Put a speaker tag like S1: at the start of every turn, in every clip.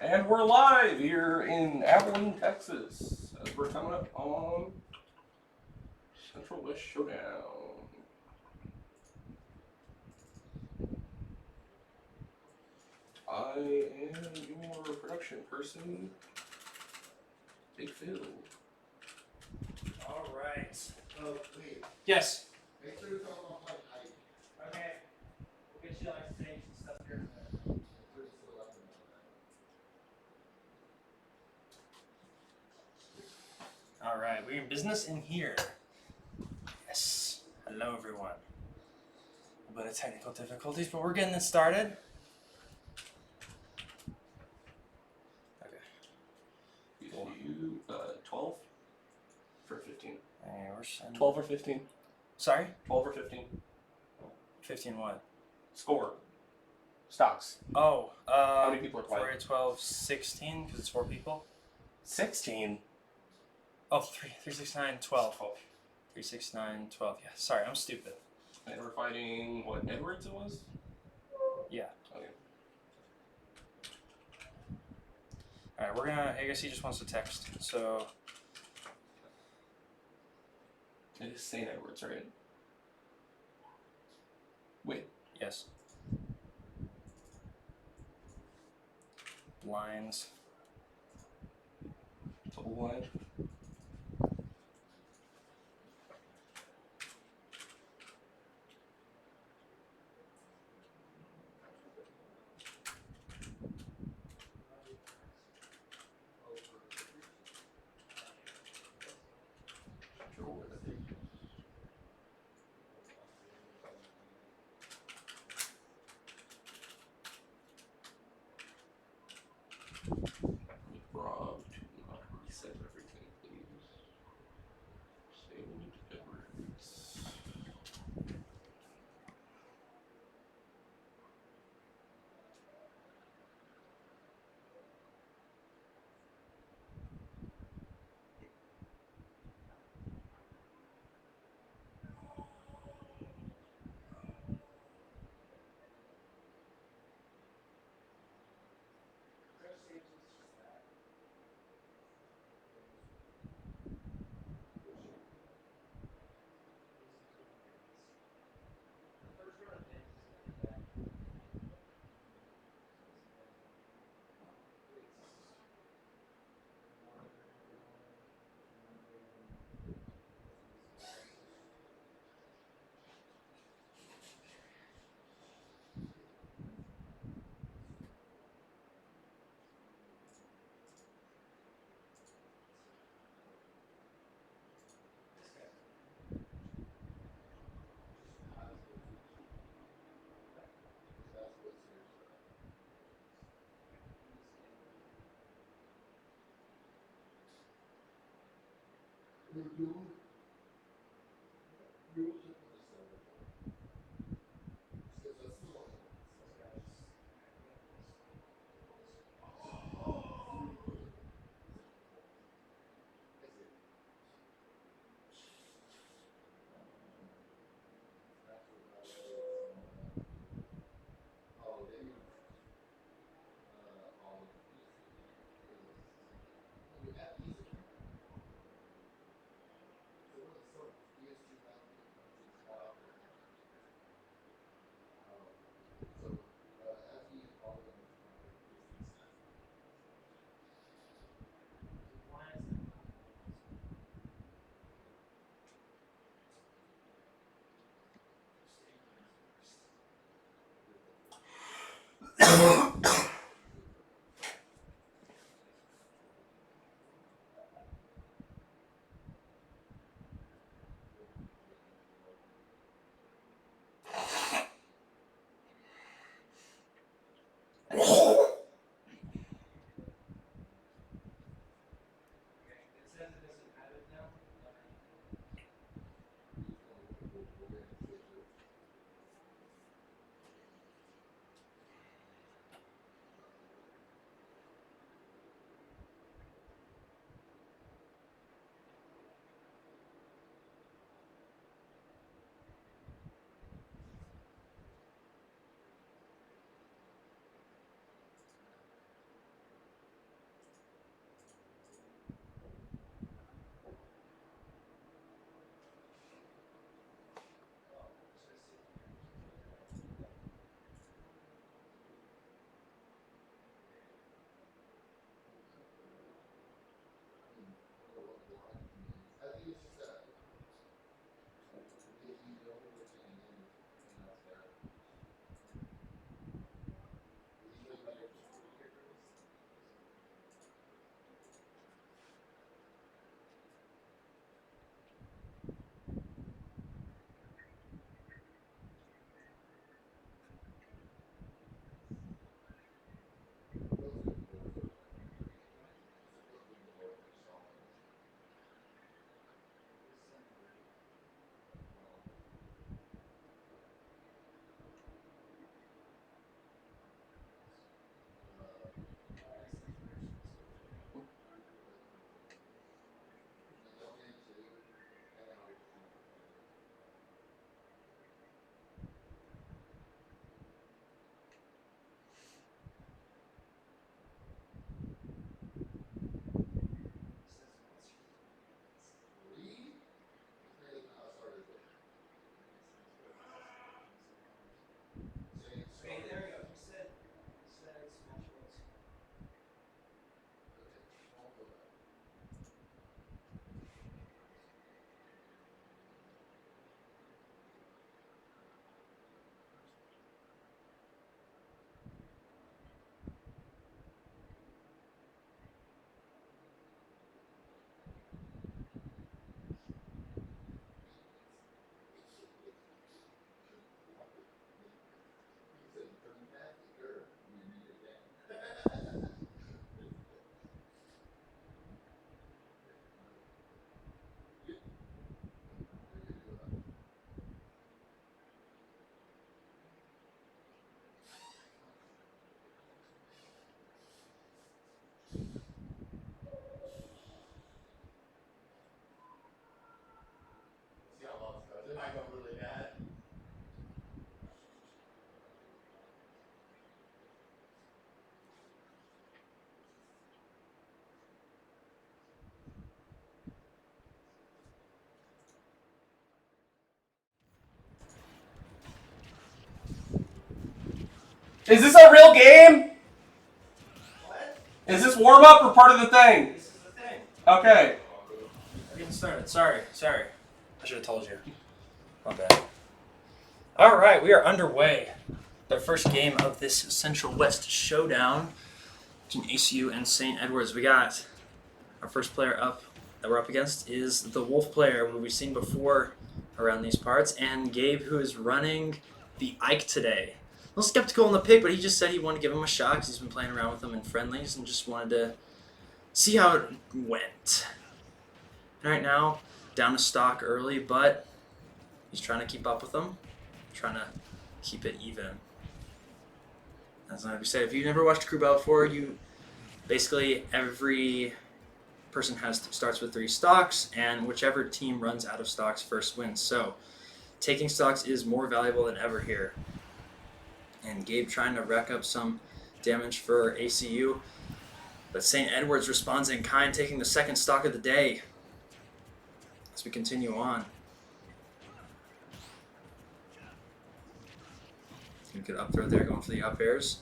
S1: And we're live here in Abilene, Texas, as we're coming up on Central West Showdown. I am your production person, Big Phil.
S2: All right.
S3: Oh, wait.
S2: Yes.
S3: Make sure to talk about my height.
S2: Okay. We'll get you like stage and stuff here in a minute. All right, we're in business in here. Yes. Hello, everyone. A bit of technical difficulties, but we're getting it started. Okay.
S1: You 12 for 15.
S2: Hey, we're sending...
S1: 12 or 15.
S2: Sorry?
S1: 12 or 15.
S2: 15 what?
S1: Score. Stocks.
S2: Oh,
S1: how many people are playing?
S2: 4, 8, 12, 16, because it's 4 people.
S1: 16.
S2: Oh, 3, 6, 9, 12. 3, 6, 9, 12. Yeah, sorry, I'm stupid.
S1: And we're fighting, what, Edwards it was?
S2: Yeah.
S1: Okay.
S2: Alright, we're gonna, I guess he just wants to text, so...
S1: It is St. Edwards, right? Wait.
S2: Yes. Lines.
S1: Double line. Rob to not reset everything, please. Save Edwards.
S3: It might go really bad.
S1: Is this a real game?
S2: What?
S1: Is this warm up or part of the thing?
S2: This is the thing.
S1: Okay.
S2: We're getting started. Sorry. I should have told you. My bad. All right, we are underway. The first game of this Central West Showdown between ACU and St. Edwards. We got our first player up that we're up against is the Wolf player, who we've seen before around these parts, and Gabe, who is running the Ike today. A little skeptical on the pick, but he just said he wanted to give him a shot because he's been playing around with them in friendlies and just wanted to see how it went. And right now, down to stock early, but he's trying to keep up with them, trying to keep it even. As I said, if you've never watched Crew Battle before, basically every person starts with 3 stocks, and whichever team runs out of stocks first wins. So taking stocks is more valuable than ever here. And Gabe trying to rack up some damage for ACU, but St. Edwards responds in kind, taking the second stock of the day as we continue on. Good up throw there, going for the up airs.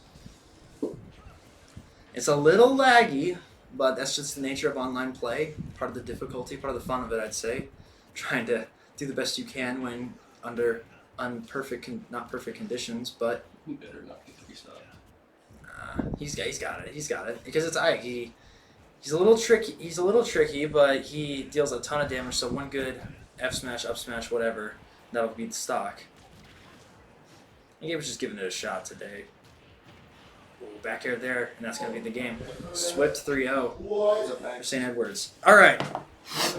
S2: It's a little laggy, but that's just the nature of online play. Part of the difficulty, part of the fun of it, I'd say. Trying to do the best you can when under not perfect conditions, but
S1: You better not get 3 stops.
S2: he's got it because it's Ike. He's a little tricky, but he deals a ton of damage. So one good F smash, up smash, whatever, that'll beat the stock. I think he was just giving it a shot today. Ooh, back air there, and that's going to be the game. Swift 3-0 for St. Edwards. All right.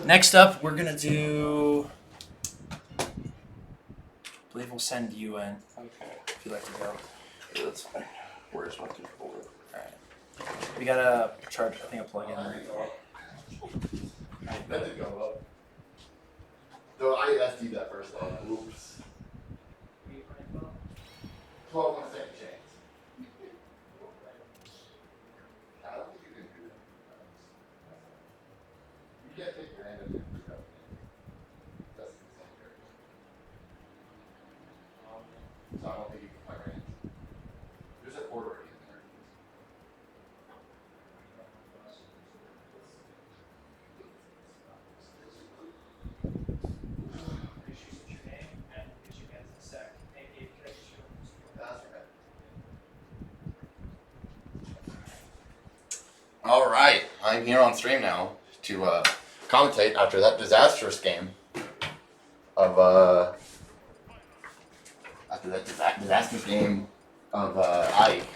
S2: Next up, we're going to do... I believe we'll send you in
S1: Okay.
S2: if you'd like to go.
S1: Yeah, that's fine. Where's my controller?
S2: All right. We got a charge, I think, a plug in there.
S3: That did go up. Though I SD'd that first one. Oops. 12 1 second chance. I don't think you can do that. You can't take your hand and do that. That's the same character. So I don't think you can play your hands. There's an order in there. That's right. All right, I'm here on stream now to commentate after that disastrous game of Ike.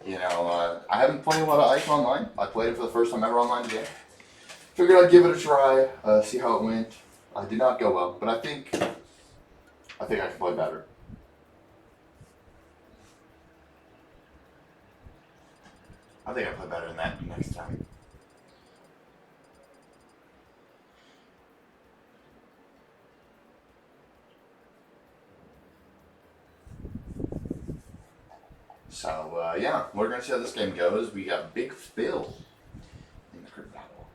S3: You know, I haven't played a lot of Ike online. I played it for the first time ever online today. Figured I'd give it a try, see how it went. I did not go well, but I think I can play better. I think I play better than that next time. So, yeah, we're going to see how this game goes. We got Big Phil in the group battle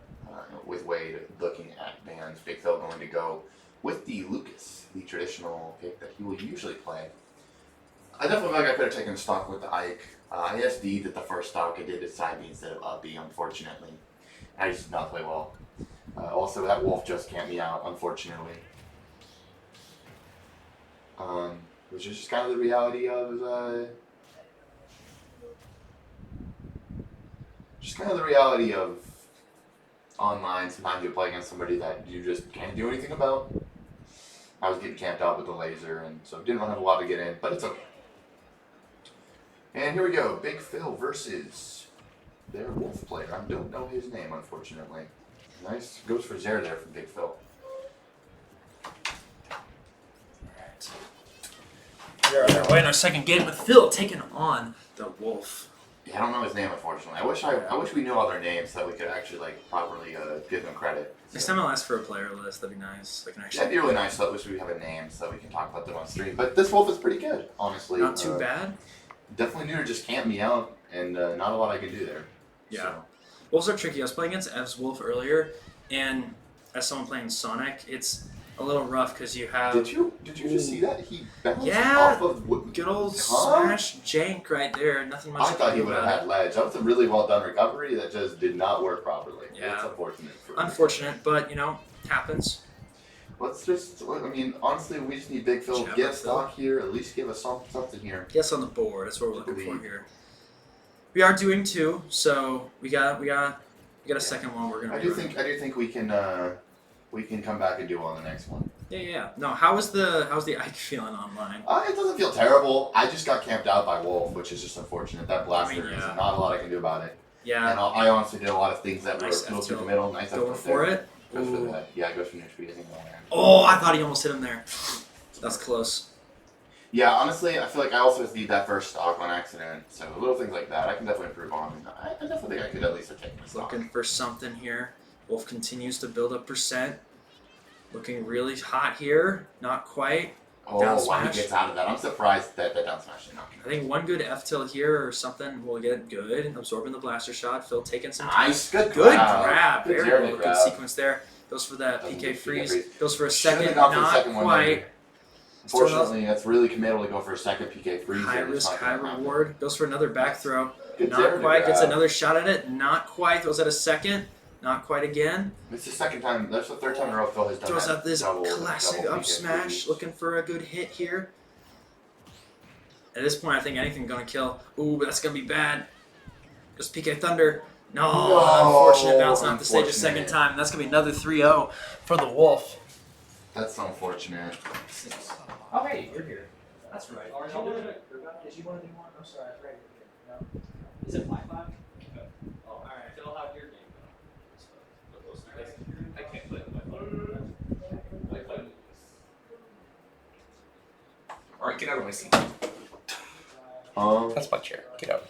S3: with Wade looking at bans. Big Phil going to go with the Lucas, the traditional pick that he will usually play. I definitely feel like I could have taken stock with the Ike. I SD'd at the first stock. I did it side B instead of up B, unfortunately. I just did not play well. Also, that wolf just camped me out, unfortunately. Which is just kind of the reality of online. Sometimes you play against somebody that you just can't do anything about. I was getting camped out with the laser, and so didn't have a lot to get in, but it's okay. And here we go, Big Phil versus their wolf player. I don't know his name, unfortunately. Nice, goes for Zare there from Big Phil.
S2: We're underway in our second game with Phil taking on the Wolf.
S3: Yeah, I don't know his name, unfortunately. I wish we knew all their names so that we could actually like properly give them credit.
S2: Next time I'll ask for a player list. That'd be nice. Like an
S3: That'd be really nice. So I wish we have a name so we can talk about them on stream. But this wolf is pretty good, honestly.
S2: Not too bad.
S3: Definitely neuter just camped me out, and not a lot I can do there.
S2: Yeah.
S3: So.
S2: Wolves are tricky. I was playing against Ev's Wolf earlier, and as someone playing Sonic, it's a little rough because you have.
S3: Did you just see that? He bounced
S2: Yeah,
S3: off of
S2: good old smash jank right there. Nothing much.
S3: I
S2: to
S3: thought
S2: do
S3: he would have
S2: about
S3: had ledge. That was a really well done recovery that just did not work properly.
S2: Yeah.
S3: It's unfortunate.
S2: Unfortunate, but happens.
S3: Let's just. I mean, honestly, we just need Big Phil.
S2: Jabba
S3: Get
S2: Phil.
S3: stock here. At least give us something here.
S2: Guess on the board. That's what we're looking for here. We are doing 2, so we got a second one. We're gonna.
S3: I do think we can come back and do on the next one.
S2: Yeah. No, how's the Ike feeling online?
S3: It doesn't feel terrible. I just got camped out by Wolf, which is just unfortunate. That blaster is not a lot I can do about it.
S2: Yeah.
S3: And I honestly did a lot of things that
S2: Nice
S3: were close to the
S2: F-tilt.
S3: middle. Nice
S2: Going
S3: F-tilt
S2: for
S3: there.
S2: it.
S3: Goes for
S2: Ooh.
S3: the head. Yeah, it goes for near speed. I think the land.
S2: Oh, I thought he almost hit him there. That's close.
S3: Yeah, honestly, I feel like I also need that first stock on accident. So little things like that, I can definitely improve on. And I definitely think I could at least have taken a stock.
S2: Looking for something here. Wolf continues to build up percent. Looking really hot here. Not quite.
S3: Oh,
S2: Down
S3: wow,
S2: smash.
S3: he gets out of that. I'm surprised that down smash did not.
S2: I think one good F-tilt here or something will get good. Absorbing the blaster shot. Phil taking some time.
S3: Nice, good
S2: grab.
S3: Good
S2: Very
S3: Jeremy
S2: well. Good
S3: grab.
S2: sequence there. Goes for that
S3: Doesn't
S2: PK
S3: get PK
S2: freeze.
S3: freeze.
S2: Goes for a
S3: Should've
S2: second.
S3: gone for the
S2: Not
S3: second one
S2: quite.
S3: there. Unfortunately, that's really committal to go for a second PK freeze.
S2: High
S3: there. It's
S2: risk,
S3: not
S2: high
S3: gonna happen.
S2: reward. Goes for another back throw.
S3: Good
S2: Not
S3: Jeremy
S2: quite. Gets
S3: grab.
S2: another shot at it. Not quite. Throws at a second. Not quite again.
S3: It's the second time. That's the third time in a row Phil has done
S2: Throws
S3: that.
S2: out this classic
S3: double
S2: up
S3: PK
S2: smash.
S3: freeze.
S2: Looking for a good hit here. At this point, I think anything's gonna kill. Ooh, but that's gonna be bad. Goes PK Thunder. No, unfortunate bouncing off the stage a second
S3: unfortunate.
S2: time. That's gonna be another 3-0 for the Wolf.
S3: That's so unfortunate.
S2: Oh, hey, you're here. That's right. Did you want to do one? I'm sorry, I forgot you're here. No? Is it 5-5? Oh, alright. Fill out your game.
S1: I can't play on my phone. I play on Alright, get out of my seat. That's my chair. Get out.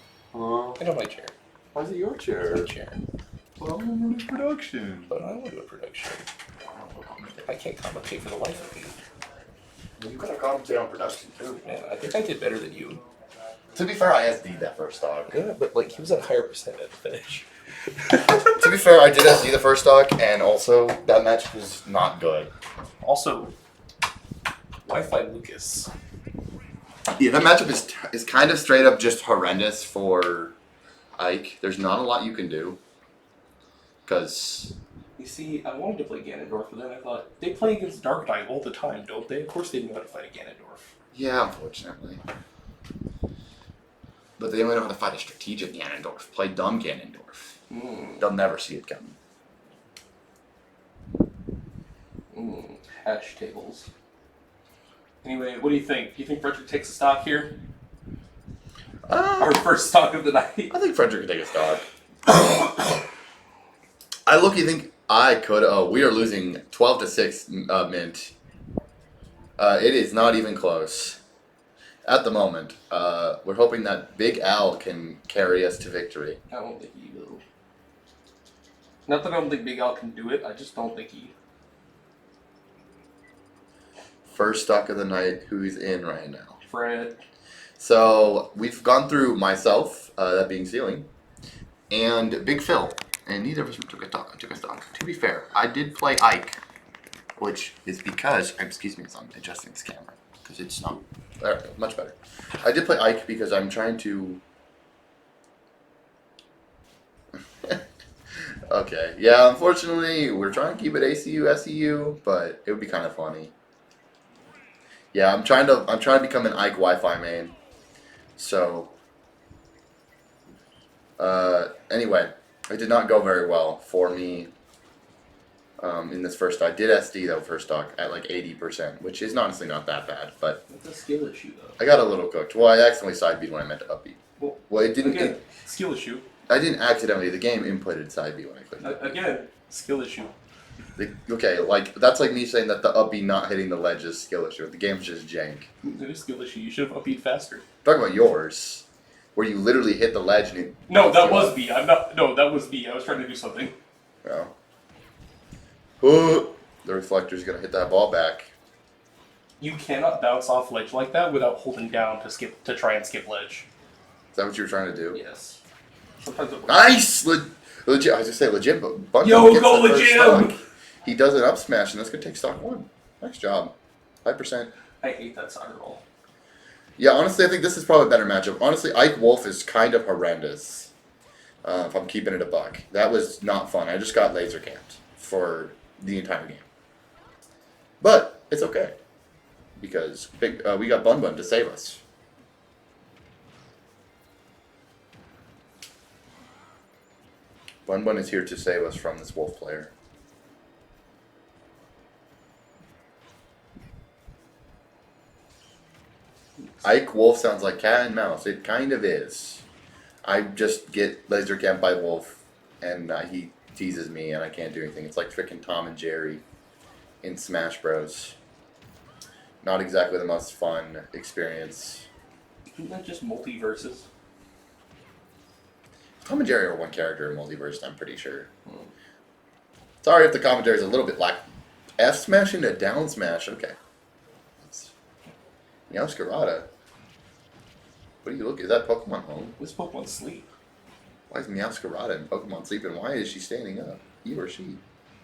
S1: Get out of my chair.
S3: Why is it your chair?
S1: It's my chair.
S3: Well, I'm in production.
S1: But I want to do a production. I can't commentate for the life of me.
S3: You gotta commentate on production too.
S1: Man, I think I did better than you.
S3: To be fair, I SD'd that first stock.
S1: Yeah, but like he was at a higher percent at the finish.
S3: To be fair, I did SD the first stock, and also that match was not good.
S1: Also, Wi-Fi Lucas.
S3: Yeah, that matchup is kind of straight up just horrendous for Ike. There's not a lot you can do. Because...
S1: You see, I wanted to play Ganondorf, but then I thought, they play against Dark Knight all the time, don't they? Of course they know how to fight a Ganondorf.
S3: Yeah, unfortunately. But they only know how to fight a strategic Ganondorf. Play dumb Ganondorf. They'll never see it coming.
S1: Hash tables. Anyway, what do you think? Do you think Frederick takes a stock here? Our first stock of the night.
S3: I think Frederick could take a stock. I look-y think I could. Oh, we are losing 12-6 mint. It is not even close. At the moment, we're hoping that Big Al can carry us to victory.
S1: I don't think he will. Not that I don't think Big Al can do it, I just don't think he...
S3: First stock of the night, who's in right now?
S1: Fred.
S3: So, we've gone through myself, that being Ceiling, and Big Phil, and neither of us took a stock. To be fair, I did play Ike, which is because, excuse me, I'm adjusting this camera, because it's not, much better. I did play Ike because I'm trying to... Okay, yeah, unfortunately, we're trying to keep it ACU, SEU, but it would be kind of funny. Yeah, I'm trying to become an Ike Wi-Fi main. So, anyway, it did not go very well for me in this first stock. I did SD though first stock at like 80%, which is honestly not that bad, but
S1: That's a skill issue, though.
S3: I got a little cooked. Well, I accidentally side beat when I meant to up beat. Well, it didn't.
S1: Again, skill issue.
S3: I didn't accidentally. The game inputted side beat when I clicked.
S1: Again, skill issue.
S3: Okay, like that's like me saying that the up beat not hitting the ledge is skill issue. The game's just jank.
S1: It is skill issue. You should have upbeat faster.
S3: Talking about yours. where you literally hit the ledge and it.
S1: No,
S3: knocks
S1: that
S3: you
S1: was
S3: off.
S1: B. I'm not. No, that was B. I was trying to do something.
S3: No. Oh, the reflector's gonna hit that ball back.
S1: You cannot bounce off ledge like that without holding down to try and skip ledge.
S3: Is that what you were trying to do?
S1: Yes. Sometimes it works.
S3: Nice! Legit. I was just say legit, but Bun
S1: Yo,
S3: gets
S1: go
S3: the first
S1: legit!
S3: stock. He does an up smash, and that's gonna take stock 1. Nice job. 5%.
S1: I hate that soccer ball.
S3: Yeah, honestly, I think this is probably a better matchup. Honestly, Ike Wolf is kind of horrendous. If I'm keeping it a buck. That was not fun. I just got laser camped for the entire game. But it's okay. Because we got Bun Bun to save us. Bun Bun is here to save us from this Wolf player. Ike Wolf sounds like cat and mouse. It kind of is. I just get laser camped by Wolf, and he teases me, and I can't do anything. It's like freaking Tom and Jerry in Smash Bros. Not exactly the most fun experience.
S1: Isn't that just multiverses?
S3: Tom and Jerry are one character in Multiverse, I'm pretty sure. Sorry if the commentary is a little bit F smash into down smash. Okay. Meowscarada. What do you look? Is that Pokemon home?
S1: This Pokemon sleep.
S3: Why is Meowscarada in Pokemon sleeping? Why is she standing up? He or she?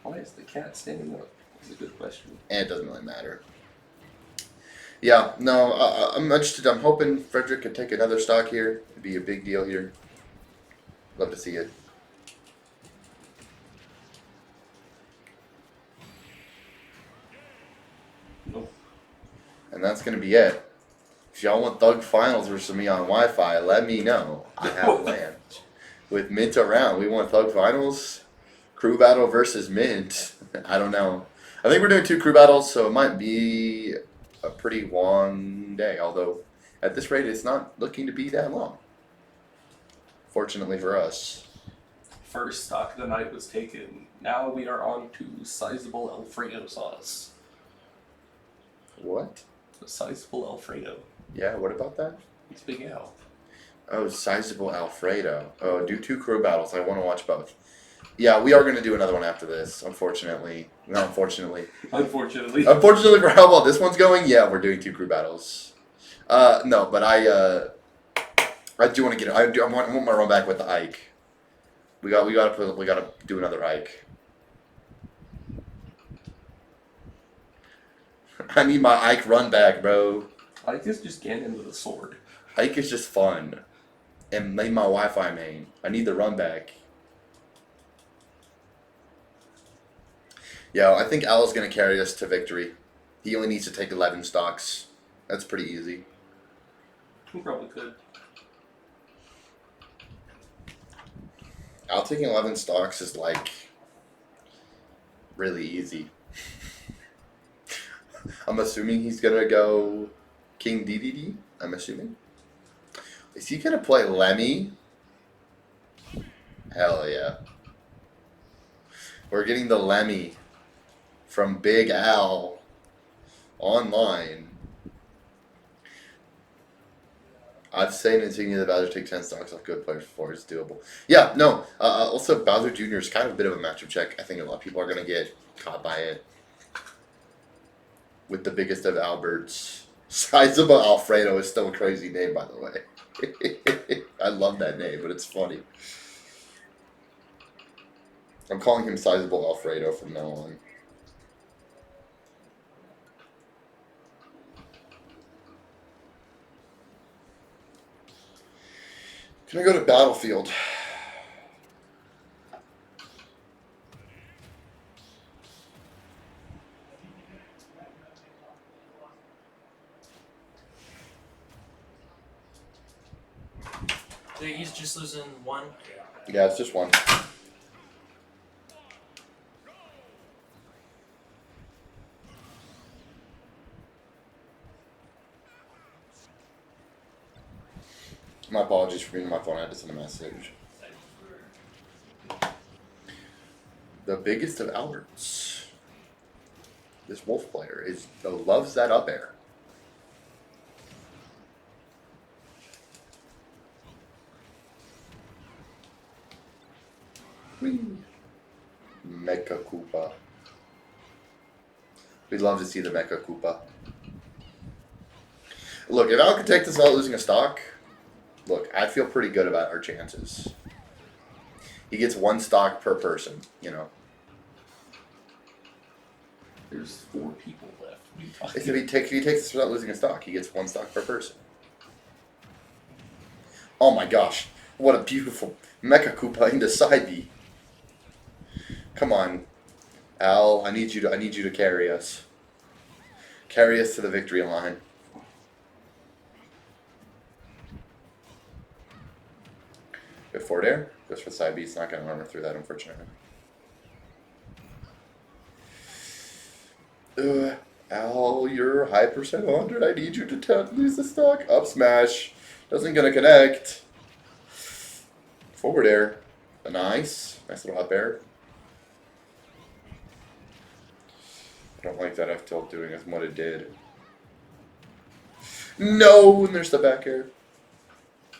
S1: Why is the cat standing up? That's a good question.
S3: And it doesn't really matter. Yeah, no, I'm interested. I'm hoping Frederick could take another stock here. It'd be a big deal here. Love to see it.
S1: Nope.
S3: And that's going to be it. If y'all want Thug Finals versus me on Wi-Fi, let me know. I have a LAN. With Mint around, we want Thug Finals, Crew Battle versus Mint. I don't know. I think we're doing 2 crew battles, so it might be a pretty long day. Although, at this rate, it's not looking to be that long. Fortunately for us.
S1: First stock of the night was taken. Now we are on to sizable Alfredo sauce.
S3: What?
S1: A sizable Alfredo.
S3: Yeah, what about that?
S1: It's Big Al.
S3: Oh, sizable Alfredo. Oh, do 2 crew battles. I want to watch both. Yeah, we are going to do another one after this, unfortunately. No, unfortunately.
S1: Unfortunately.
S3: Unfortunately for how well this one's going, yeah, we're doing 2 crew battles. No, but I do want to get. I want my run back with the Ike. We gotta do another Ike. I need my Ike run back, bro.
S1: Ike is just Ganon with a sword.
S3: Ike is just fun, and made my Wi-Fi main. I need the run back. Yeah, I think Al's gonna carry us to victory. He only needs to take 11 stocks. That's pretty easy.
S1: He probably could.
S3: Al taking 11 stocks is like really easy. I'm assuming he's gonna go King DDD. I'm assuming. Is he gonna play Lemmy? Hell yeah. We're getting the Lemmy from Big Al online. I've seen Insignia the Bowser take 10 stocks off good players before. It's doable. Yeah, no. Also, Bowser Jr. is kind of a bit of a matchup check. I think a lot of people are going to get caught by it. With the biggest of Alberts. Sizable Alfredo is still a crazy name, by the way. I love that name, but it's funny. I'm calling him Sizable Alfredo from now on. Can I go to Battlefield?
S2: He's just losing 1.
S3: Yeah, it's just 1. My apologies for being on my phone. I had to send a message. The biggest of Alberts. This Wolf player loves that up air. Whee! Mecha Koopa. We'd love to see the Mecha Koopa. Look, if Al could take this without losing a stock, look, I feel pretty good about our chances. He gets 1 stock per person, you know.
S1: There's 4 people left. What are you talking
S3: If he takes this without losing a stock, he gets 1 stock per person. Oh my gosh, what a beautiful Mecha Koopa into side B. Come on, Al, I need you to carry us. Carry us to the victory line. Good forward air. Goes for the side B. It's not going to run her through that, unfortunately. Al, you're high percent 100. I need you to lose the stock. Up smash. Doesn't gonna connect. Forward air. Nice little up air. I don't like that F tilt doing as what it did. No, and there's the back air.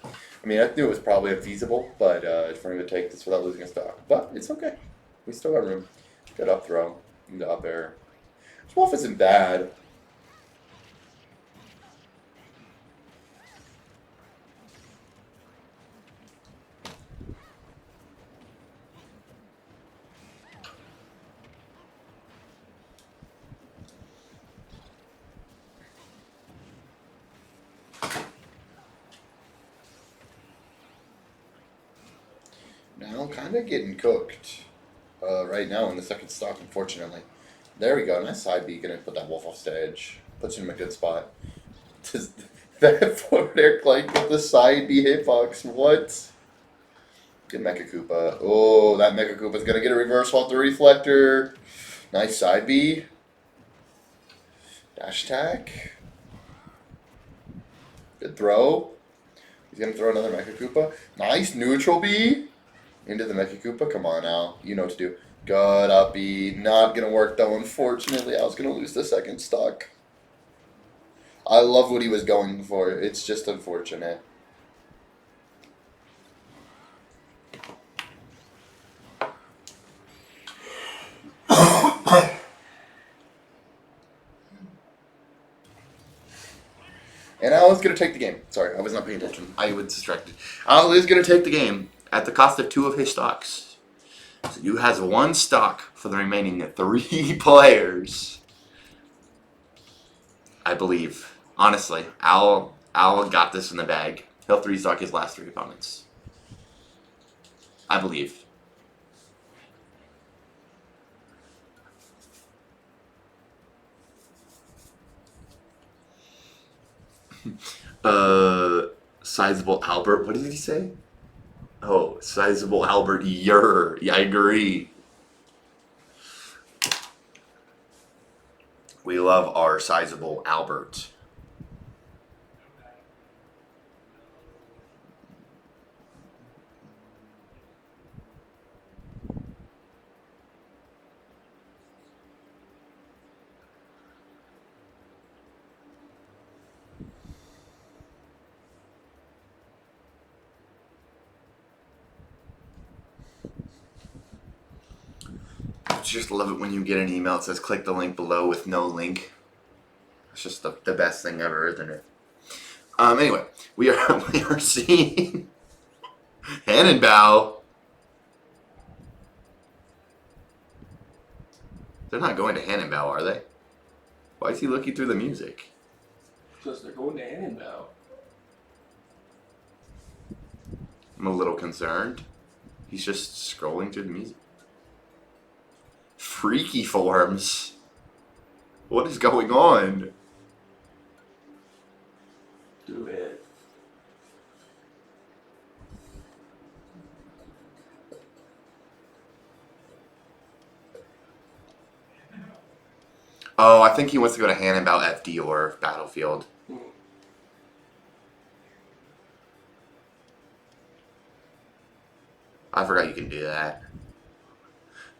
S3: I mean, I knew it was probably unfeasible, but for him to take this without losing a stock. But it's okay. We still got room. Good up throw. Into up air. Wolf isn't bad. Now kind of getting cooked right now in the second stock, unfortunately. There we go. Nice side B. Gonna put that wolf off stage. Puts him in a good spot. Does that forward air clank with the side B hitbox? What? Good Mecha Koopa. Oh, that Mecha Koopa's gonna get a reversal off the reflector. Nice side B. Dash attack. Good throw. He's gonna throw another Mecha Koopa. Nice neutral B. Into the Mecha Koopa. Come on, Al. You know what to do. Good up B. Not gonna work though, unfortunately. Al's gonna lose the second stock. I love what he was going for. It's just unfortunate. And Al is going to take the game. Sorry, I was not paying attention. I was distracted. Al is going to take the game at the cost of 2 of his stocks. So you has 1 stock for the remaining 3 players. I believe. Honestly, Al got this in the bag. He'll 3-stock his last 3 opponents. I believe. Sizable Albert. What did he say? Oh, sizable Albert. Yeah, I agree. We love our sizable Albert. Just love it when you get an email that says click the link below with no link. It's just the best thing ever, isn't it? Anyway, we are seeing Hannenbau. They're not going to Hannenbau, are they? Why is he looking through the music?
S1: Because they're going to Hannenbau.
S3: I'm a little concerned. He's just scrolling through the music. Freaky forms. What is going on?
S1: Do it.
S3: Oh, I think he wants to go to Hannenbau FD or Battlefield. I forgot you can do that.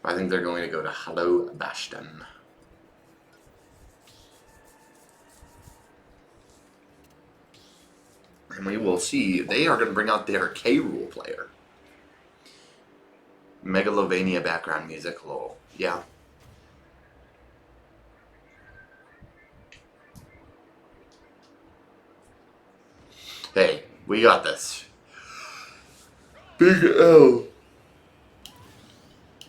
S3: I think they're going to go to Hello Bastion. And we will see. They are going to bring out their K-Rule player. Megalovania background music, lol. Yeah. Hey, we got this. Big L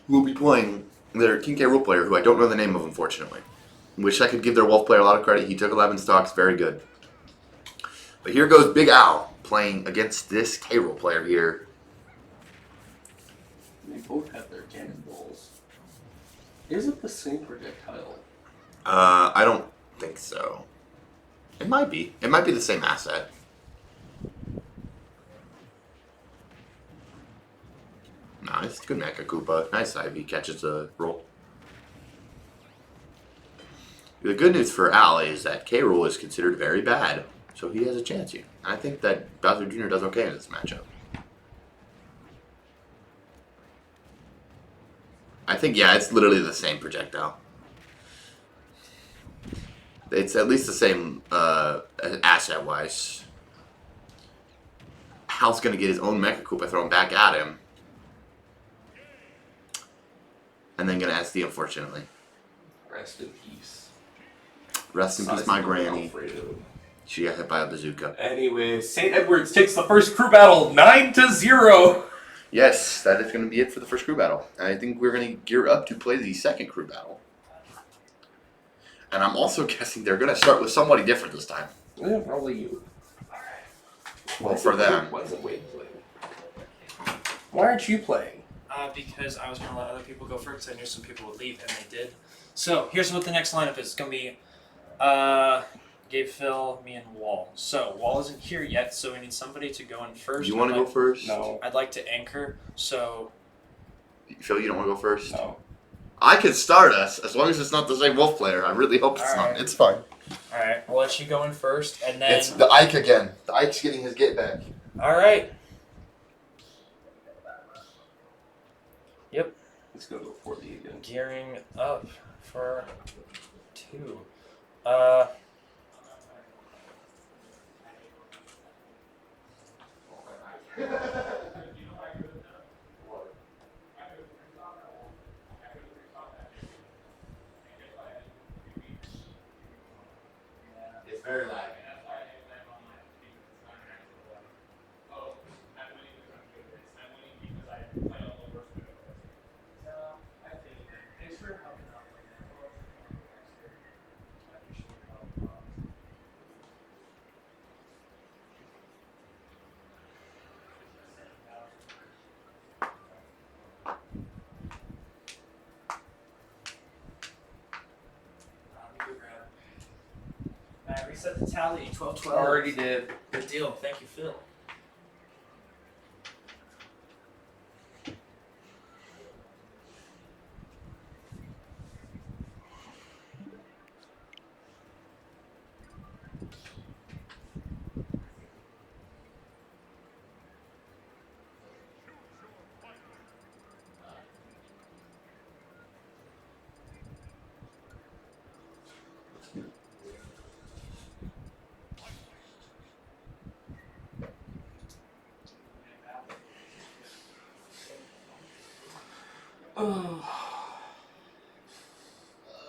S3: will be playing their King K. Rool player, who I don't know the name of, unfortunately. Wish I could give their Wolf player a lot of credit. He took 11 stocks, very good. But here goes Big Al playing against this K. Rool player here.
S1: They both have their cannonballs. Is it the same projectile?
S3: I don't think so. It might be. It might be the same asset. Nice. Good Mecha Koopa. Nice IV. Catches the roll. The good news for Al is that K. Rool is considered very bad. So he has a chance here. I think that Bowser Jr. does okay in this matchup. I think, yeah, it's literally the same projectile. It's at least the same asset-wise. Hal's going to get his own Mecha Koopa thrown back at him. And then going to SD, unfortunately.
S1: Rest in peace.
S3: Rest in peace, my granny.
S1: Alfredo.
S3: She got hit by a bazooka.
S1: Anyway, St. Edwards takes the first crew battle 9-0.
S3: Yes, that is going to be it for the first crew battle. And I think we're going to gear up to play the second crew battle. And I'm also guessing they're going to start with somebody different this time.
S1: Yeah, probably you.
S3: Well, for them.
S1: Why isn't Wade playing? Why aren't you playing?
S2: Because I was going to let other people go first. I knew some people would leave, and they did. So, here's what the next lineup is. It's going to be Gabe, Phil, me, and Wall. So, Wall isn't here yet, so we need somebody to go in first.
S3: You want to go first?
S1: No.
S2: I'd like to anchor, so...
S3: Phil, you don't want to go first?
S1: No.
S3: I could start us, as long as it's not the same Wolf player. I really hope it's
S2: Alright.
S3: not. It's fine.
S2: Alright, we'll let you go in first, and then...
S3: It's the Ike again. The Ike's getting his get back.
S2: Alright. Yep.
S1: Let's go to 40 again.
S2: Gearing up for 2.
S3: It's very laggy.
S2: Alright, reset the tally. 12-12.
S1: Already did.
S2: Good deal. Thank you, Phil.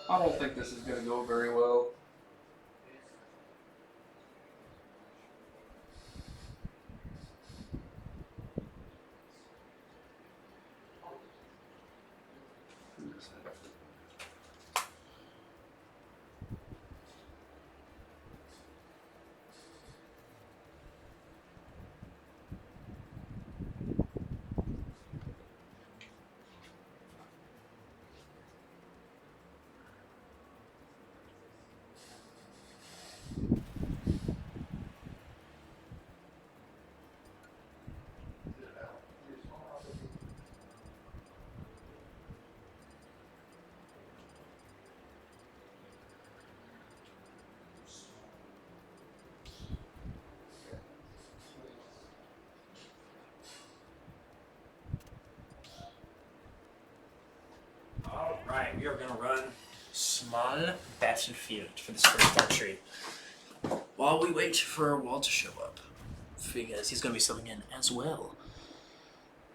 S1: I don't think this is going to go very well.
S2: Alright, we are going to run small battlefield for this first archery. While we wait for Wall to show up, because he's going to be subbing in as well.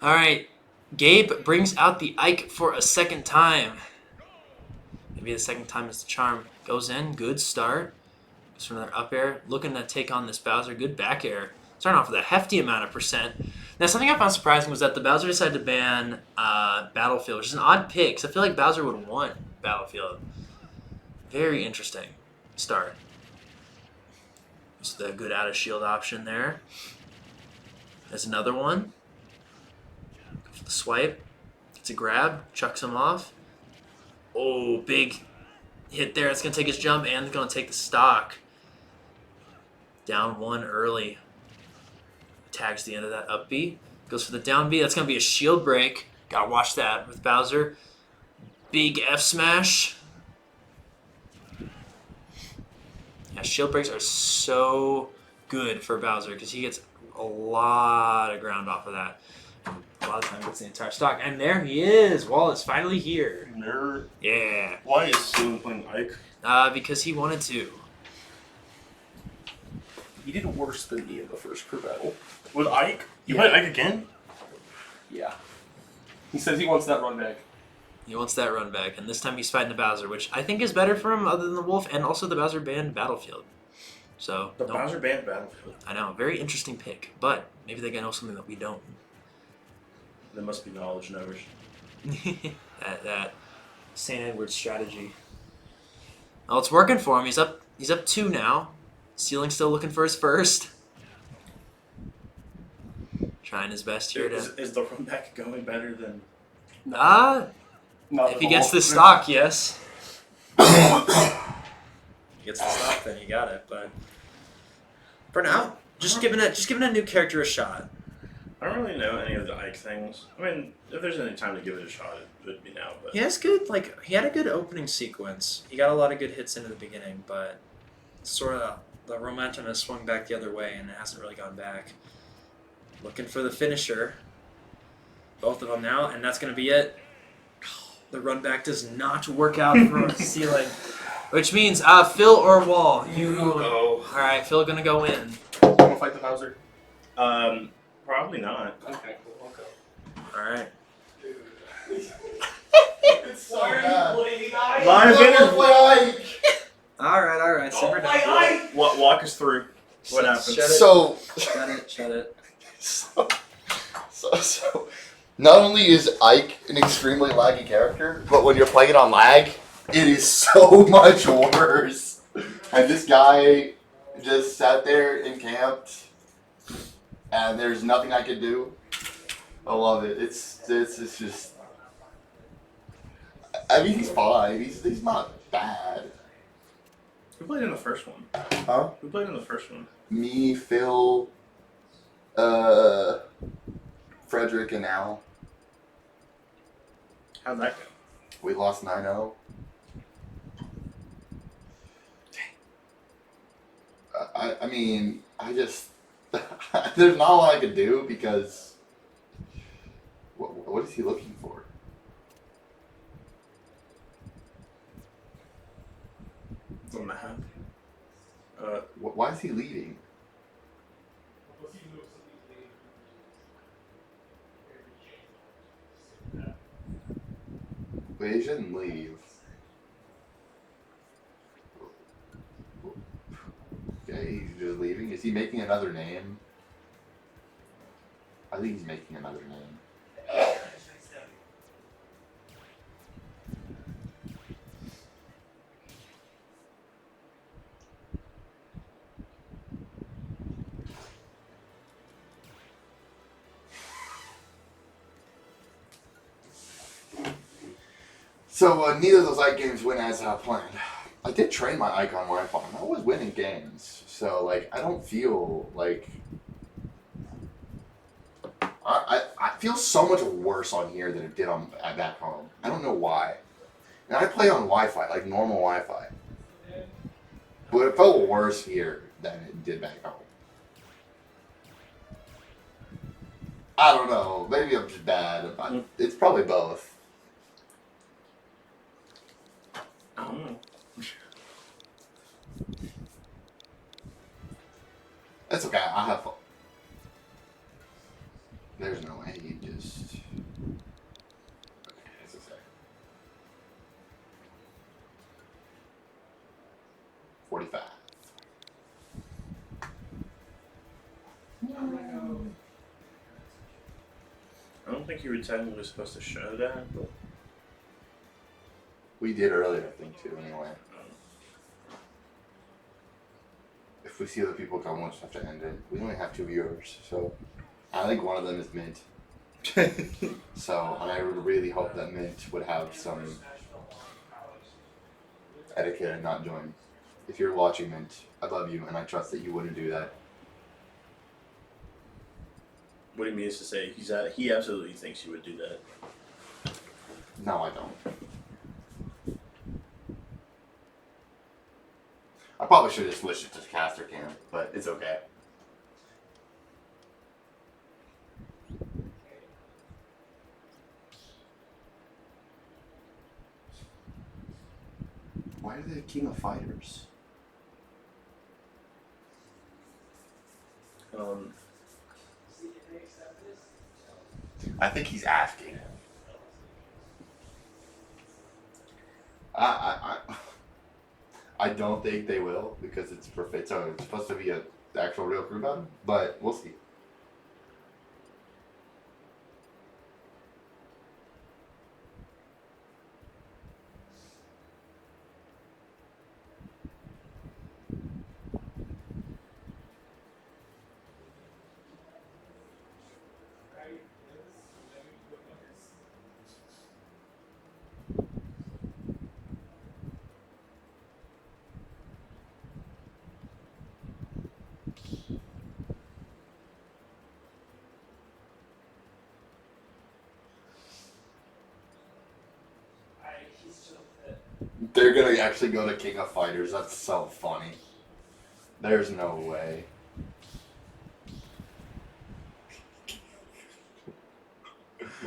S2: Alright, Gabe brings out the Ike for a second time. Maybe the second time is the charm. Goes in, good start. Goes for another up air. Looking to take on this Bowser. Good back air. Starting off with a hefty amount of percent. Now, something I found surprising was that the Bowser decided to ban Battlefield, which is an odd pick, because I feel like Bowser would want Battlefield. Very interesting start. Just a good out of shield option there. There's another one. Go for the swipe. Gets a grab. Chucks him off. Oh, big hit there. It's going to take his jump and it's going to take the stock. Down one early. Tags the end of that up B. Goes for the down B. That's going to be a shield break. Got to watch that with Bowser. Big F smash. Yeah, shield breaks are so good for Bowser because he gets a lot of ground off of that. A lot of time gets the entire stock. And there he is. Wallace finally here.
S1: Nerd.
S2: Yeah.
S1: Why is Sue playing Ike?
S2: Because he wanted to.
S1: He did worse than me in the first crew battle.
S4: With Ike? You
S1: Yeah.
S4: played Ike again?
S1: Yeah. He says he wants that run back.
S2: He wants that run back, and this time he's fighting the Bowser, which I think is better for him other than the Wolf, and also the Bowser banned Battlefield. So,
S4: The Bowser banned Battlefield.
S2: I know, very interesting pick, but maybe they can know something that we don't.
S4: There must be knowledge knowers.
S2: that St. Edward's strategy. Well, it's working for him. He's up 2 now. Sealing still looking for his first. Trying his best here to...
S4: Is the run back going better than...
S1: Not
S2: if
S1: at
S2: he gets
S1: all.
S2: the stock, yes. If he gets the stock, then he got it. But for now, just giving a new character a shot.
S4: I don't really know any of the Ike things. I mean, if there's any time to give it a shot, it would be now. But
S2: He has good, like, he had a good opening sequence. He got a lot of good hits into the beginning, but sort of the momentum has swung back the other way, and it hasn't really gone back. Looking for the finisher. Both of them now, and that's going to be it. The run back does not work out for Sealing, which means Phil or Wall. You
S4: go.
S2: All right, Phil going to go in.
S1: You want to fight the Bowser?
S4: Probably not.
S1: Okay, cool. I'll go.
S2: All right.
S3: It's so bad.
S4: Line of
S3: Don't
S4: energy.
S3: play Ike.
S2: All right. Simmer down.
S4: Walk us through. What happened?
S2: Shut it.
S3: So,
S2: Shut it.
S3: so, not only is Ike an extremely laggy character, but when you're playing it on lag, it is so much worse. And this guy just sat there and camped, and there's nothing I could do. I love it. It's just. I mean, he's fine. He's not bad.
S4: Who played in the first one?
S3: Huh?
S4: Who played in the first one?
S3: Me, Phil, Frederick, and Al.
S4: How'd that go?
S3: We lost 9-0. I mean, I just... there's not a lot I could do because... What is he looking for?
S4: The map.
S3: Why is he leaving? Wait, he shouldn't leave. Okay, he's just leaving. Is he making another name? I think he's making another name. So neither of those Ike games went as planned. I did train my Ike on Wi-Fi, and I was winning games. So like, I don't feel like I feel so much worse on here than it did on back home. I don't know why. And I play on Wi-Fi, like normal Wi-Fi, but it felt worse here than it did back home. I don't know. Maybe I'm just bad. It's probably both.
S4: I don't know.
S3: That's okay. I have fun. There's no way he just. 45.
S4: I don't think you were technically supposed to show that, but
S3: We did earlier, I think, too, anyway. If we see other people come, we'll just have to end it. We only have 2 viewers, so I think one of them is Mint. So, and I would really hope that Mint would have some etiquette and not join. If you're watching, Mint, I love you, and I trust that you wouldn't do that.
S4: what he means to say, he absolutely thinks you would do that.
S3: No, I don't. I probably should have switched it to caster cam, but it's okay. Why are they the King of Fighters? I think he's asking. I don't think they will because it's perfect. So it's supposed to be a actual real crew battle, but we'll see. They're gonna actually go to King of Fighters. That's so funny. There's no way.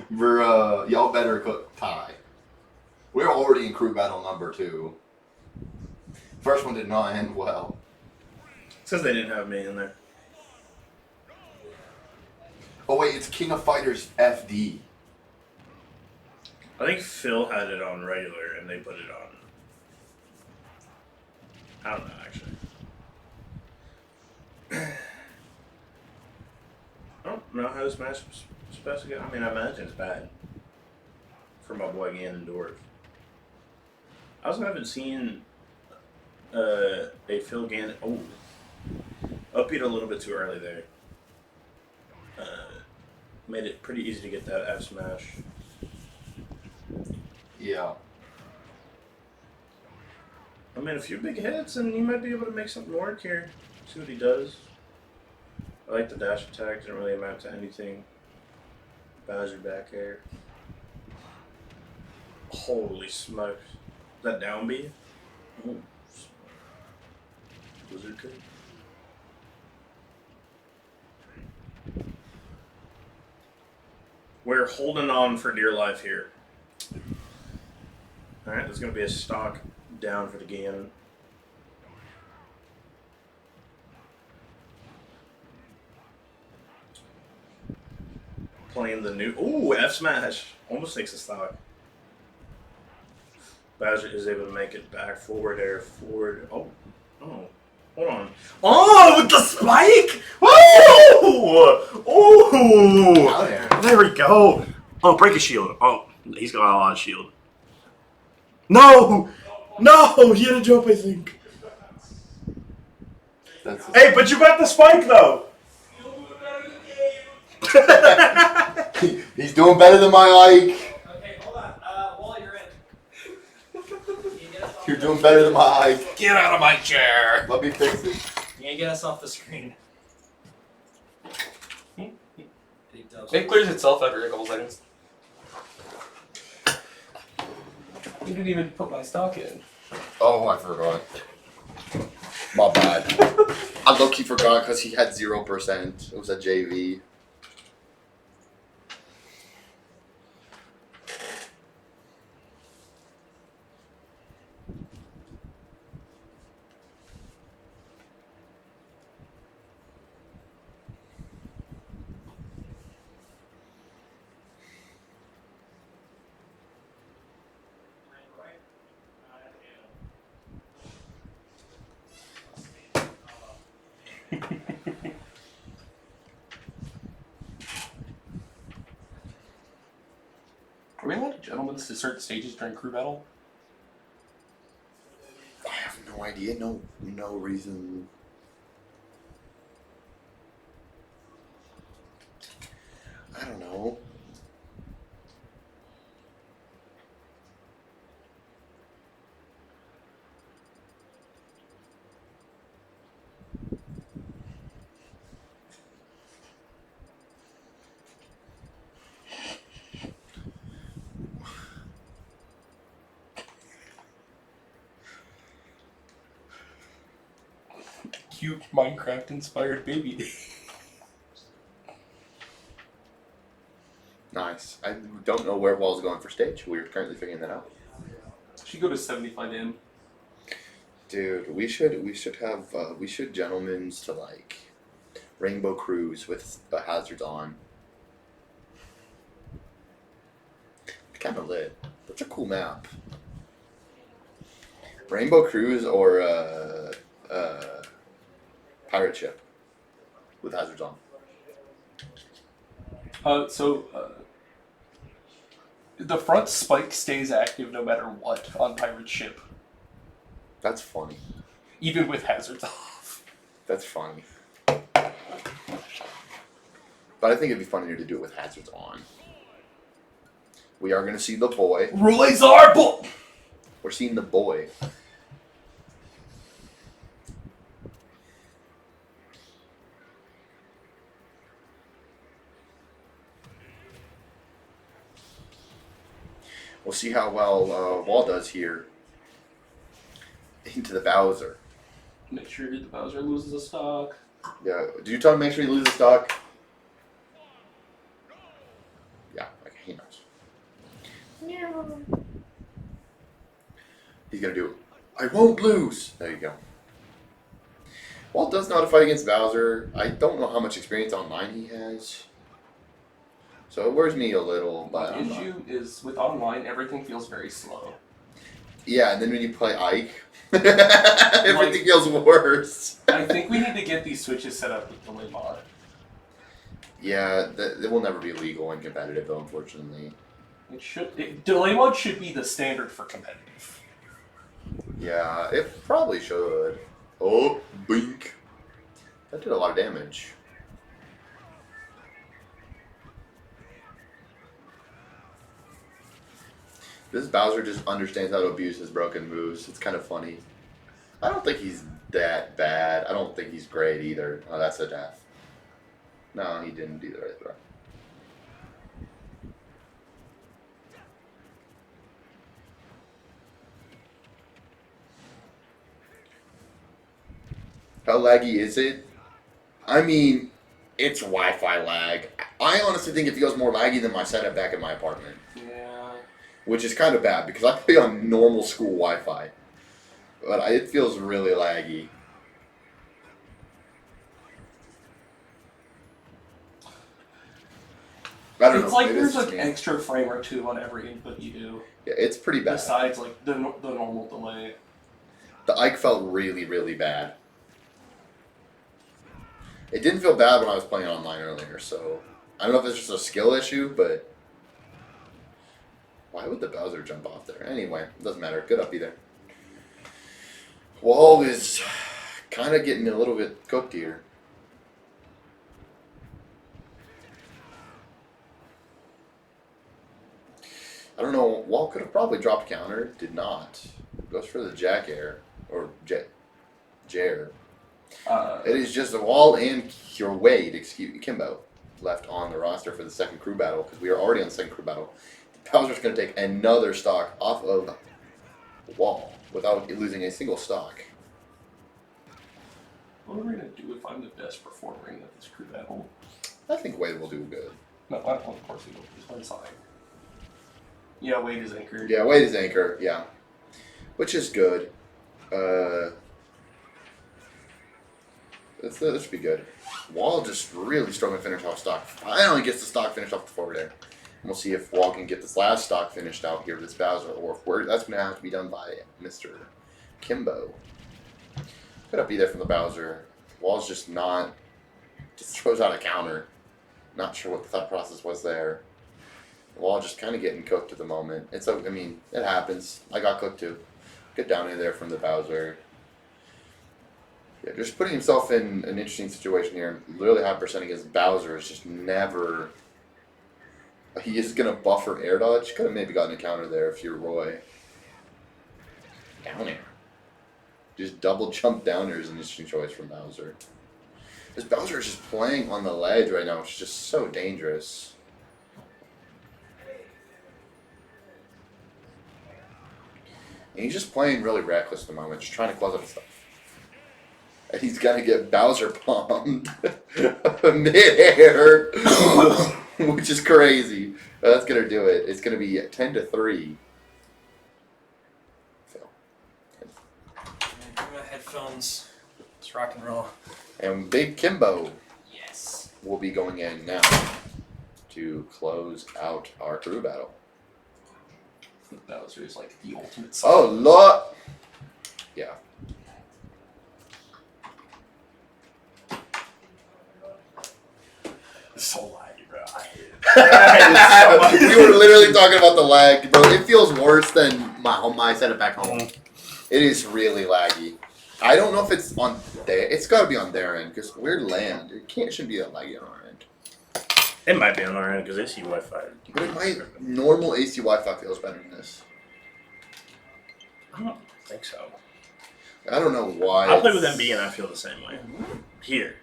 S3: Y'all better cook tie. We're already in crew battle number 2. First one did not end well.
S4: It says they didn't have me in there.
S3: Oh wait, it's King of Fighters FD.
S4: I think Phil had it on regular and they put it on. I don't know, actually. I don't know how this match was supposed to go. I mean, I imagine it's bad for my boy Ganondorf. I also haven't seen a Phil Ganon. Oh, upbeat a little bit too early there. Made it pretty easy to get that F smash.
S3: Yeah.
S4: I mean, a few big hits, and he might be able to make something work here. See what he does. I like the dash attack. Didn't really amount to anything. Bowser back air. Holy smokes. Is that down B? Oh. Blizzard Code? We're holding on for dear life here. Alright, there's going to be a stock down for the Ganon. Playing the new... Ooh, F smash! Almost takes a stock. Bowser is able to make it back, forward air, forward... Oh, hold on. Oh, with the spike! Oh! Oh! There we go. Oh, break a shield. Oh, he's got a lot of shield. No! No! He had a jump, I think. Hey, but you got the spike, though!
S3: He's doing better than my Ike.
S2: Okay, hold on. While you're in.
S3: You're doing better than my Ike.
S4: Get out of my chair!
S3: Let me fix it.
S2: You can't get us off the screen.
S1: It clears itself after a couple seconds. You didn't even put my stock in.
S3: Oh, I forgot. My bad. I low-key forgot because he had 0%. It was a JV.
S1: Are we allowed gentlemen to certain stages during crew battle?
S3: I have no idea. No reason. I don't know.
S1: Cute Minecraft-inspired baby.
S3: Nice. I don't know where Wall's going for stage. We're currently figuring that out.
S1: Should go to 75M.
S3: Dude, we should gentlemen's to like Rainbow Cruise with the hazards on. Kind of lit. That's a cool map. Rainbow Cruise or pirate ship with hazards on.
S1: The front spike stays active no matter what on pirate ship,
S3: That's funny.
S1: even with hazards off.
S3: That's funny. But I think it'd be funnier to do it with hazards on. We are going to see the boy.
S1: Roy Zarble!
S3: We're seeing the boy. We'll see how well Wall does here. Into the Bowser.
S1: Make sure the Bowser loses a stock.
S3: Yeah. Do you tell him to make sure he loses stock? Yeah, like he knows. He's gonna do it. I won't lose. There you go. Walt does know how to fight against Bowser. I don't know how much experience online he has. So it worries me a little, but
S1: The issue is with online, everything feels very slow.
S3: yeah, and then when you play Ike, everything feels worse.
S1: I think we need to get these switches set up with delay mod.
S3: Yeah, it will never be legal and competitive, though, unfortunately.
S1: Delay mode should be the standard for competitive.
S3: Yeah, it probably should. Oh, bink. That did a lot of damage. This Bowser just understands how to abuse his broken moves. It's kind of funny. I don't think he's that bad. I don't think he's great either. Oh, that's a death. No, he didn't do the right throw. How laggy is it? I mean, it's Wi-Fi lag. I honestly think it feels more laggy than my setup back in my apartment.
S1: Yeah.
S3: Which is kind of bad because I play on normal school Wi-Fi. But it feels really laggy. I don't know.
S1: It's like
S3: Maybe
S1: there's
S3: just
S1: an
S3: me.
S1: extra frame or two on every input you do.
S3: Yeah, it's pretty bad.
S1: Besides, like, the normal delay.
S3: The Ike felt really, really bad. It didn't feel bad when I was playing online earlier, so I don't know if it's just a skill issue, but why would the Bowser jump off there? Anyway, it doesn't matter. Good up either. Wall is kind of getting a little bit cooked here. I don't know. Wall could have probably dropped counter. Did not. Goes for the Jack Air. Or Jair. It is just a Wall and your Wade, Kimbo, left on the roster for the second crew battle because we are already on the second crew battle. Bowser's going to take another stock off of Wall without losing a single stock.
S1: What are we going to do if I'm the best performer in this crew battle?
S3: I think Wade will do good.
S1: No, of course he will. Just one side. Yeah, Wade is anchored.
S3: Yeah, Wade is anchor, yeah. Which is good. This should be good. Wall just really struggling to finish off stock. Finally gets the stock finished off the forward air. And we'll see if Wall can get this last stock finished out here with this Bowser, or if that's going to have to be done by Mr. Kimbo. Could up be there from the Bowser. Wall's just not. Just throws out a counter. Not sure what the thought process was there. Wall just kind of getting cooked at the moment. It happens. I got cooked too. Get down in there from the Bowser. Yeah, just putting himself in an interesting situation here. Literally high percent against Bowser is just never. He is gonna buffer air dodge. Could have maybe gotten a counter there if you're Roy. Down air. Just double jump down air is an interesting choice from Bowser. Because Bowser is just playing on the ledge right now, which is just so dangerous. And he's just playing really reckless at the moment, just trying to close up his stuff. And he's gonna get Bowser bombed mid-air, which is crazy. That's gonna do it. It's gonna be 10-3. Phil.
S2: Give me my headphones. Let's rock and roll.
S3: And Big Kimbo
S2: Yes.
S3: will be going in now to close out our crew battle.
S1: Bowser is like the ultimate.
S3: Oh, Lord! Yeah.
S4: It's so laggy, bro. I hate it.
S3: We were literally talking about the lag, bro. It feels worse than my setup back home. It is really laggy. I don't know if it's on there. It's got to be on their end because we're land. Shouldn't be that laggy on our end.
S4: It might be on our end because they see Wi-Fi.
S3: But normal AC Wi-Fi feels better than this.
S4: I don't think so.
S3: I don't know why.
S4: I play with MB and I feel the same way. Here.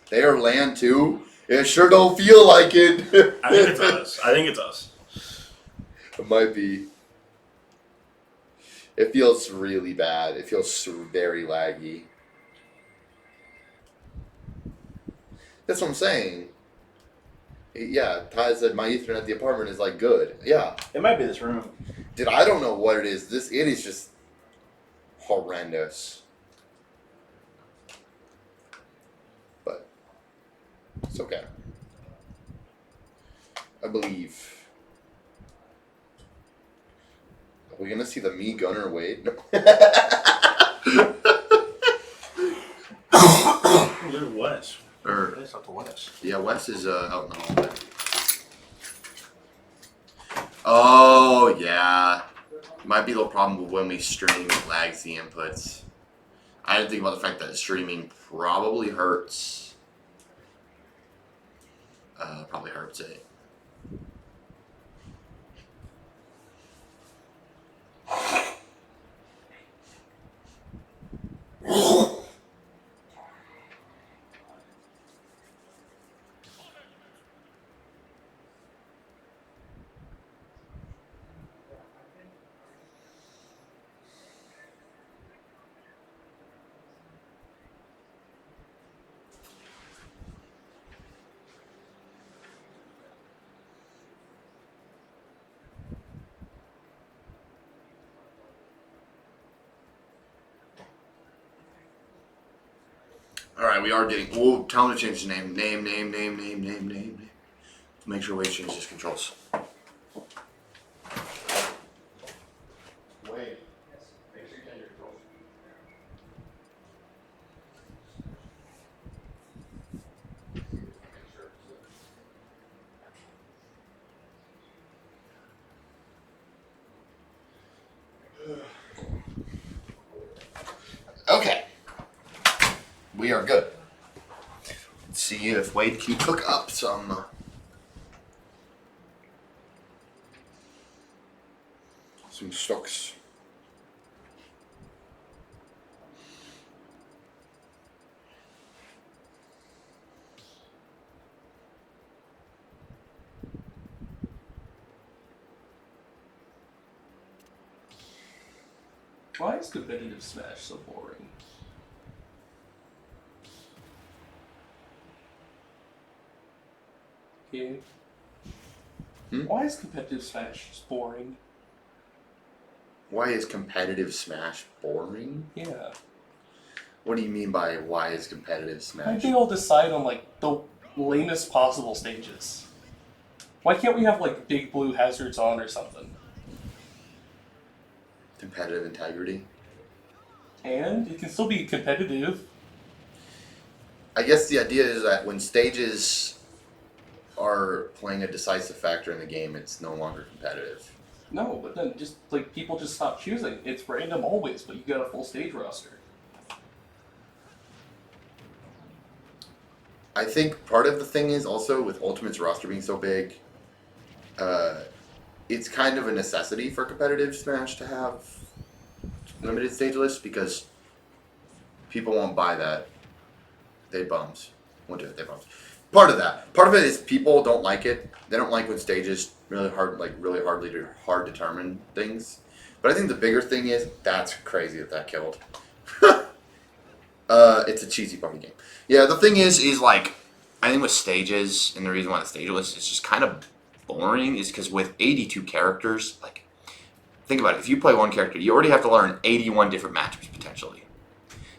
S3: They are land too. It sure don't feel like it.
S4: I think it's us. I think it's us.
S3: It might be. It feels really bad. It feels very laggy. That's what I'm saying. Yeah, Ty said my Ethernet at the apartment is like good. Yeah.
S4: It might be this room.
S3: Dude, I don't know what it is. It is just horrendous. But it's okay. I believe. Are we gonna see the me Gunner Wade?
S4: There's Wes.
S3: Or
S4: It's up to Wes.
S3: yeah, Wes is out in the hallway. Oh yeah, might be a little problem with when we stream. It lags the inputs. I didn't think about the fact that streaming probably hurts. Probably hurts it. Alright, we are getting. Oh, tell him to change his name. Name. Make sure Wade changes his controls. Wade. Make sure you change your controls. Okay. We are good. Let's see if Wade can cook up some stocks.
S1: Why is competitive Smash so boring? Okay. Why is competitive Smash just boring?
S3: Why is competitive Smash boring?
S1: Yeah.
S3: What do you mean by why is competitive
S1: Why
S3: Smash?
S1: do they all decide on like the lamest possible stages? Why can't we have like big blue hazards on or something?
S3: Competitive integrity.
S1: And it can still be competitive.
S3: I guess the idea is that when stages are playing a decisive factor in the game, it's no longer competitive.
S1: No, but then just like people just stop choosing. It's random always, but you got a full stage roster.
S3: I think part of the thing is also with Ultimate's roster being so big, it's kind of a necessity for competitive Smash to have limited stage lists because people won't buy that. They bums. Won't do it. They bums. Part of that. Part of it is people don't like it. They don't like when stages hard determine things. But I think the bigger thing is that's crazy that killed. It's a cheesy party game. Yeah, the thing is like I think with stages and the reason why the stage list is just kind of boring is because with 82 characters, like think about it. If you play one character, you already have to learn 81 different matchups potentially.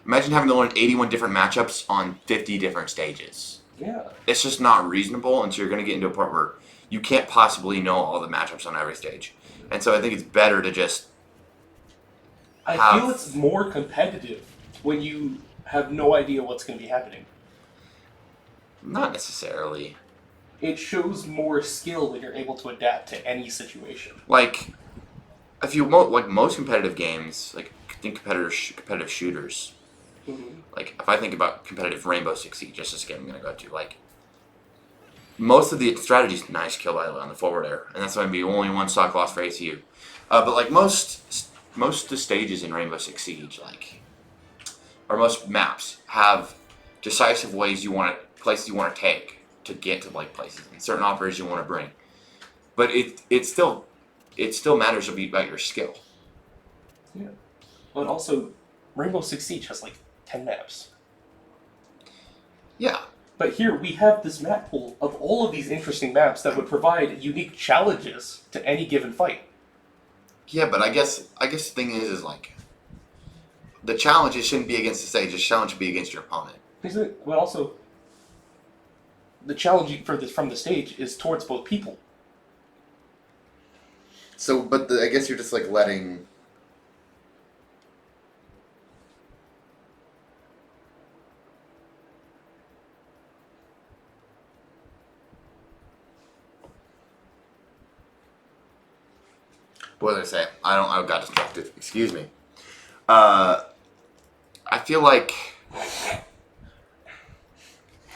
S3: Imagine having to learn 81 different matchups on 50 different stages.
S1: Yeah.
S3: It's just not reasonable, and so you're going to get into a point where you can't possibly know all the matchups on every stage. And so I think it's better to just
S1: I feel it's more competitive when you have no idea what's going to be happening.
S3: Not necessarily.
S1: It shows more skill when you're able to adapt to any situation.
S3: Like, if you like most competitive games, like think competitive shooters.
S1: Mm-hmm.
S3: Like if I think about competitive Rainbow Six Siege, just this game I'm gonna go to, like most of the strategies, nice kill by the way on the forward air, and that's going to be only one stock loss for ACU. But like most of the stages in Rainbow Six Siege, like or most maps have decisive ways places you want to take to get to like places and certain operators you want to bring. But it still matters about your skill.
S1: Yeah. But also, Rainbow Six Siege has like 10 maps.
S3: Yeah.
S1: But here we have this map pool of all of these interesting maps that would provide unique challenges to any given fight.
S3: Yeah, but I guess the thing is like the challenges shouldn't be against the stage. The challenge should be against your opponent.
S1: But also, the challenge from the stage is towards both people.
S3: So, but I guess you're just like letting. What did I say? I got distracted. Excuse me. I feel like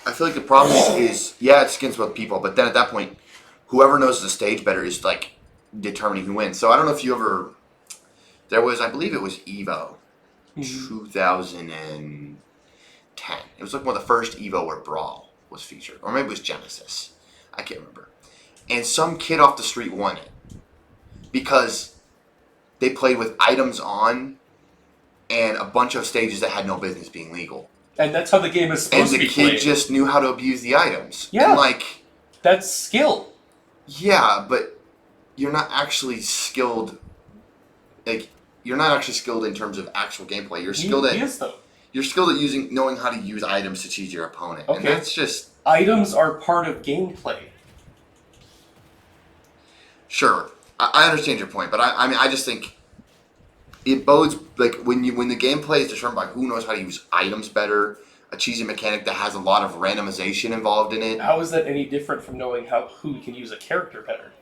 S3: the problem is yeah, it's against both people, but then at that point, whoever knows the stage better is like determining who wins. So I don't know if you ever. I believe it was Evo, 2010. It was like one of the first Evo where Brawl was featured, or maybe it was Genesis. I can't remember. And some kid off the street won it because they played with items on and a bunch of stages that had no business being legal.
S1: And that's how the game is supposed to be played.
S3: And the kid just knew how to abuse the items.
S1: Yeah.
S3: And like,
S1: that's skill.
S3: Yeah, but you're not actually skilled. Like, you're not actually skilled in terms of actual gameplay. You're skilled at.
S1: Yes, though.
S3: You're skilled at knowing how to use items to cheese your opponent.
S1: Okay.
S3: And that's just.
S1: Items are part of gameplay.
S3: Sure, I understand your point, but I mean, I just think it bodes like when the gameplay is determined by who knows how to use items better, a cheesy mechanic that has a lot of randomization involved in it.
S1: How is that any different from knowing who can use a character better?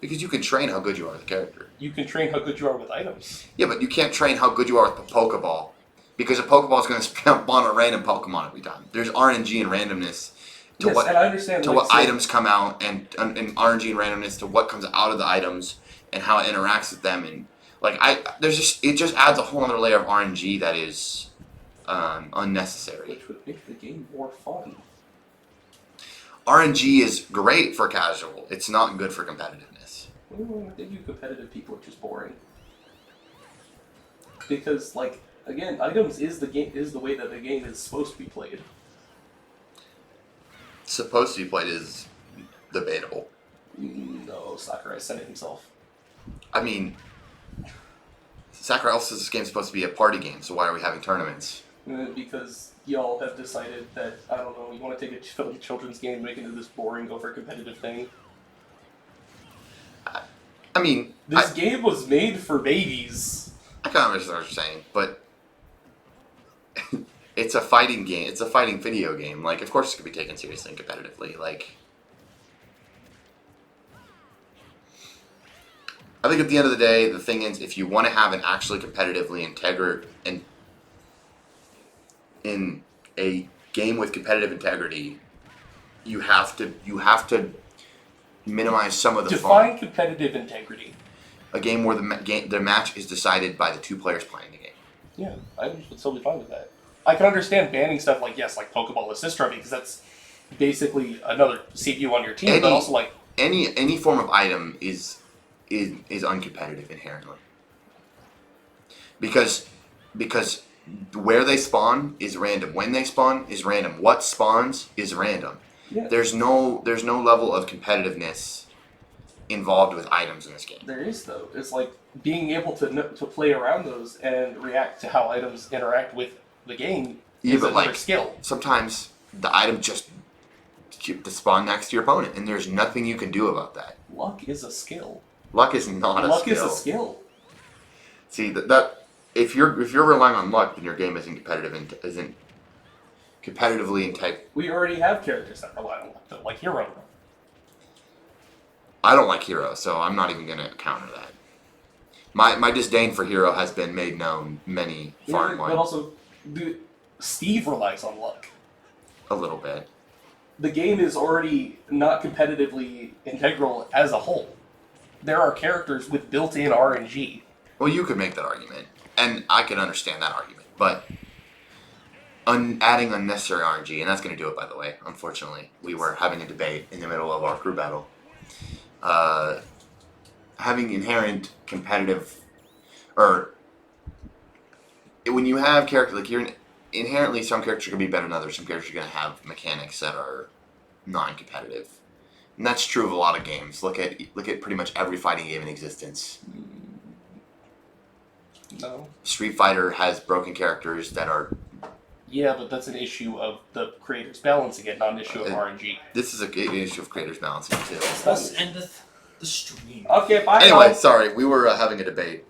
S3: Because you can train how good you are with a character.
S1: You can train how good you are with items.
S3: Yeah, but you can't train how good you are with a Pokeball. Because a Pokeball is going to spawn a random Pokemon every time. There's RNG and randomness to
S1: and I understand
S3: what items come out, and RNG and randomness to what comes out of the items and how it interacts with them, and like it just adds a whole other layer of RNG that is unnecessary.
S1: Which would make the game more fun.
S3: RNG is great for casual. It's not good for competitiveness.
S1: I think you competitive people are just boring. Because again, items is the way that the game is supposed to be played.
S3: Supposed to be played is debatable.
S1: No, Sakurai said it himself.
S3: I mean, Sakurai also says this game's supposed to be a party game, so why are we having tournaments?
S1: Because y'all have decided that, I don't know, you want to take a children's game and make it into this boring, over competitive thing.
S3: I mean...
S1: This game was made for babies.
S3: I kind of understand what you're saying, but it's a fighting game. It's a fighting video game. Like, of course, it could be taken seriously and competitively. Like, I think at the end of the day, the thing is, if you want to have an actually competitively in a game with competitive integrity, you have to minimize some of the
S1: Define
S3: fun.
S1: competitive integrity.
S3: A game where the match is decided by the two players playing the game.
S1: Yeah, I'm totally fine with that. I can understand banning stuff like Pokeball Assist Trophy, because that's basically another CPU on your team, but also like
S3: any form of item is uncompetitive inherently. Because where they spawn is random. When they spawn is random. What spawns is random.
S1: Yeah.
S3: There's no level of competitiveness involved with items in this game.
S1: There is, though. It's like being able to play around those and react to how items interact with the game is another skill.
S3: Sometimes the item just to spawn next to your opponent, and there's nothing you can do about that.
S1: Luck is a skill.
S3: Luck is not a skill.
S1: Luck is a skill.
S3: See that if you're relying on luck, then your game isn't competitively integral.
S1: We already have characters that rely on luck, though, like Hero.
S3: I don't like Hero, so I'm not even going to counter that. My disdain for Hero has been made known many far and wide.
S1: But also, Steve relies on luck.
S3: A little bit.
S1: The game is already not competitively integral as a whole. There are characters with built-in RNG.
S3: Well, you could make that argument, and I could understand that argument, but adding unnecessary RNG, and that's going to do it, by the way, unfortunately. We were having a debate in the middle of our crew battle. Having inherent competitive, or when you have characters, like you're inherently, some characters are going to be better than others. Some characters are going to have mechanics that are non-competitive, and that's true of a lot of games. Look at pretty much every fighting game in existence.
S1: No.
S3: Street Fighter has broken characters that are.
S1: Yeah, but that's an issue of the creators balancing it, not an issue of RNG.
S3: This is an issue of creators balancing too.
S2: Thus endeth the stream.
S1: Okay, bye.
S3: Anyway, sorry, we were having a debate.